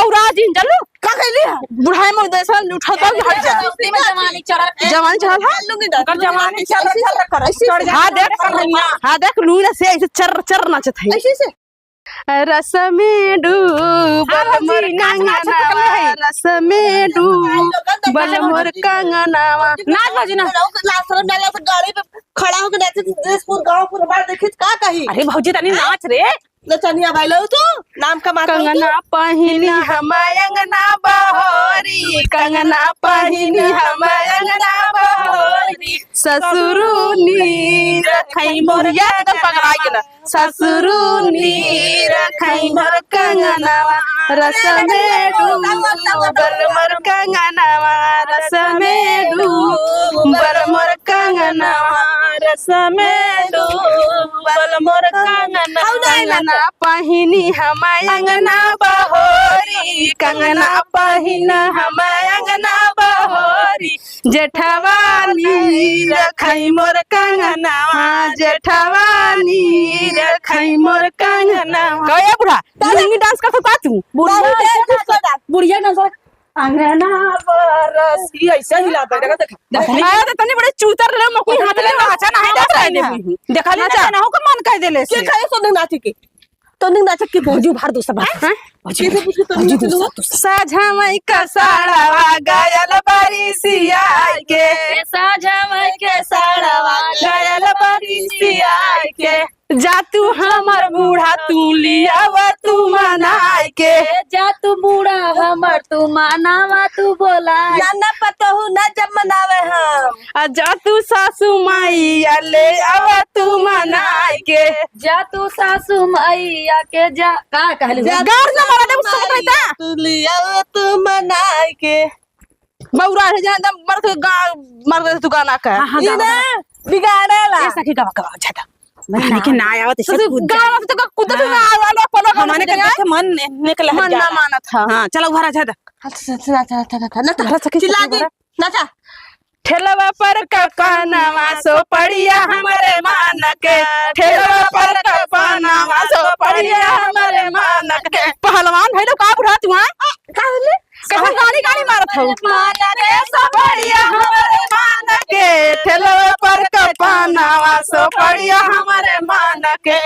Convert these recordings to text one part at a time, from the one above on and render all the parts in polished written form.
बौरा दिन चलो का कहली बुढ़ाई में देसा उठाता हट जा जवानी चढ़ल जवानी जवानी चल कर ऐसे हां देख लूना से ऐसे चर चर नाचत है ऐसे से रस में डूबल मोर कंगना रस में डूबल मोर कंगनावा नाच बाजी ना लासर डाला से गाड़ी पे खड़ा होकर नाचे देशपुर गांव पूरा बार देखिस का कही अरे भौजी तनी नाच रे नचनिया भाई लो तू नाम का माता कंगना पहिनी हम अंगना बहोरी कंगना पहिनी हम अंगना बहोरी ससुरुनी रखई मोर याद पकड़ा गेला ससुरुनी रखई मोर कंगनावा रस में डूबल मोर कंगनावा रस में डूबल मोर कंगनावा रस में डूबल मोर कंगना पहिनी हम अंगना बहोरी कंगना पहिन हम अंगना बहोरी जेठवानी रखई मोर कंगनावा जेठवानी रखई मोर कंगनावा कहे बुढ़ा लंगी डांस कर सकता तू बुढ़िया ना अंगना बरसी ऐसे ही लाता है देखा तो तनी बड़े चूतर ले मकुल हाथ ले नाचा नहीं देख रहे ने देखा नाचा ना हो के मन कह देले के खाए सो नाचे के तो नहीं नाचे के भौजी भार दो सब भौजी से पूछे तो साझामई का साड़ावा गायल बारिसिया के साझामई के साड़ावा गायल बारिसिया के जा तू हमर बूढ़ा तू लियावा तू मनाई के जा तू बूढ़ा हमर तू मानावा तू बोला जाना पता हो ना जब मनावे हम जा तू सासू माई ले आवा तू मनाई के जा तू सासू मैया के जा का कहली गार ना मारा दे उसको कहता तू लियावा तू मनाई के बौरा है जान मर दे तू गाना का ये ना बिगाड़ेला ऐसा की गवा गवा जाता मैं के ना आया तो गावा तो कूद तो ना आया पलो हमारे के मन निकला मन ना माना था हां चलो घर आ जा ना चिल्ला दी नाचा ठेलवा पर कपनावा सो पड़िया हमारे मान के ठेलवा पर कपनावा सो पड़िया हमारे मान के पहलवान भइलो का बुढ़ा तू हां का बोले कहां गाड़ी मारत हो मान के सो पड़िया हमारे मान के ठेलवा पर कपनावा सो पड़िया हमारे मान के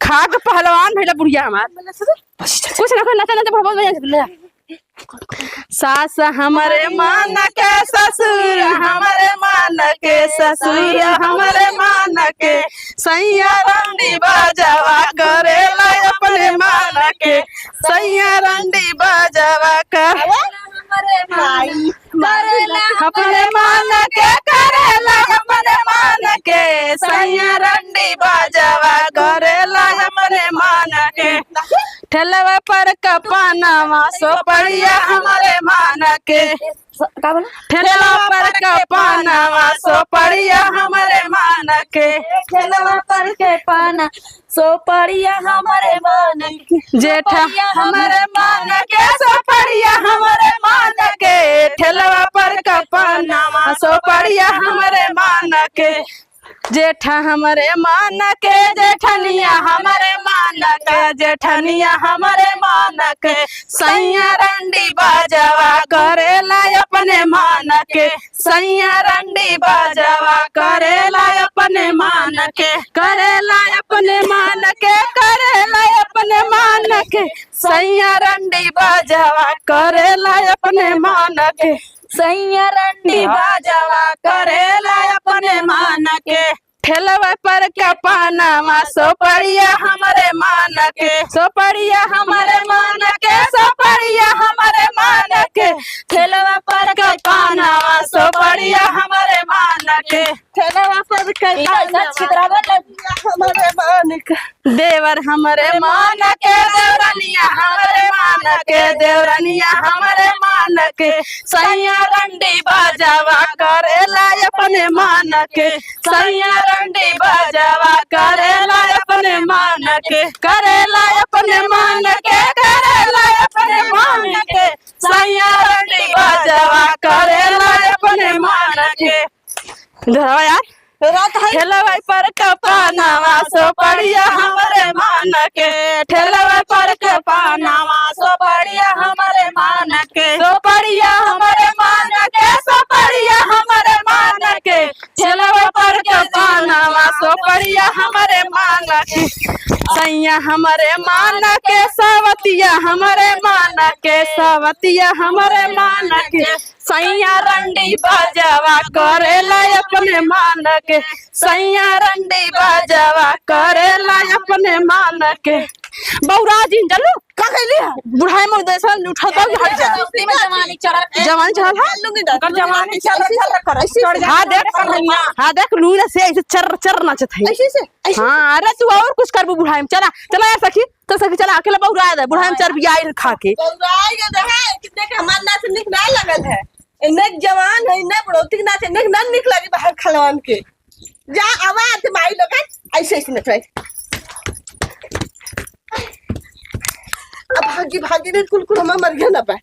खाग पहलवान भइलो बुढ़िया हमार कुछ ना कोई नचा नचा बहुत बढ़िया सास हमारे मान के ससुर हमारे मान के ससुर हमारे मान के सैया रंडी बाजावा करेला अपने मान के सैया रंडी बाजावा कर हमारे माई करेला अपने मान के करेला अपने मान के सैया रंडी बाजावा करेला हमारे मान के ठेलवा पर कपनावा सो पड़िया हमारे मान के का बोला ठेलवा पर कपनावा सो पड़िया हमारे मान के ठेलवा पर के पाना सो पड़िया हमारे मान के जेठा हमारे मान के सो पड़िया हमारे मान के ठेलवा पर कपनावा सो पड़िया हमारे मान के जेठा हमारे मान के जेठनिया हमारे मान के जेठनिया हमारे मान के सैया रंडी बाजावा करेला अपने मान के सैया रंडी बाजावा करेला अपने मान के करेला अपने मान के करेला अपने मान के सैया रंडी बाजावा करेला अपने मान के सैया रंडी बाजावा करेला अपने मान के ठेलवा पर कपनावा सो पड़िया हमारे मान के सो पड़िया हमारे मान के सो पड़िया हमारे मान के ठेलवा पर कपनावा सो पड़िया हमारे मान के ठेलवा पर हमारे मान के देवर हमारे मान के देवरनिया हमारे मान के देवरनिया हमारे मान के सैया रंडी बाजावा करेला अपने मान के सैया रंडी बाजावा करेला अपने मान के करेला अपने मान के करेला अपने मान के सैया रंडी बाजावा करेला अपने मान के धरवा यार ठेलवा पर कपनावा सो पड़िया हमारे मान के ठेलवा पर कपनावा सो पड़िया हमारे सोपड़िया हमारे मान के सैया हमारे मान के सवतिया हमारे मान के सवतिया हमारे मान के सैया रंडी बाजावा करेला अपने मान के सैया रंडी बाजावा करेला अपने मान के बौरा जिन चलो का कहली बुढ़ाई में देसा उठा तो हट जा जवानी चढ़ जवानी चढ़ कर जवानी चल कर ऐसे हाँ देख लू ना से ऐसे चर चर नाचत है ऐसे हाँ अरे तू और कुछ कर बुढ़ाई में चला चला यार सखी तो सखी चला अकेला बौरा दे बुढ़ाई में चर भी आई खा के बौराई के है कितने का हमार नाच निक ना लगल है इन्ने जवान है इन्ने बढ़ोती नाच निक ना निक लगी बाहर खलवान के जा आवाज माई लोग ऐसे ऐसे नचवाई अब भागी भागी रे कुल कुल हम मर गया ना पा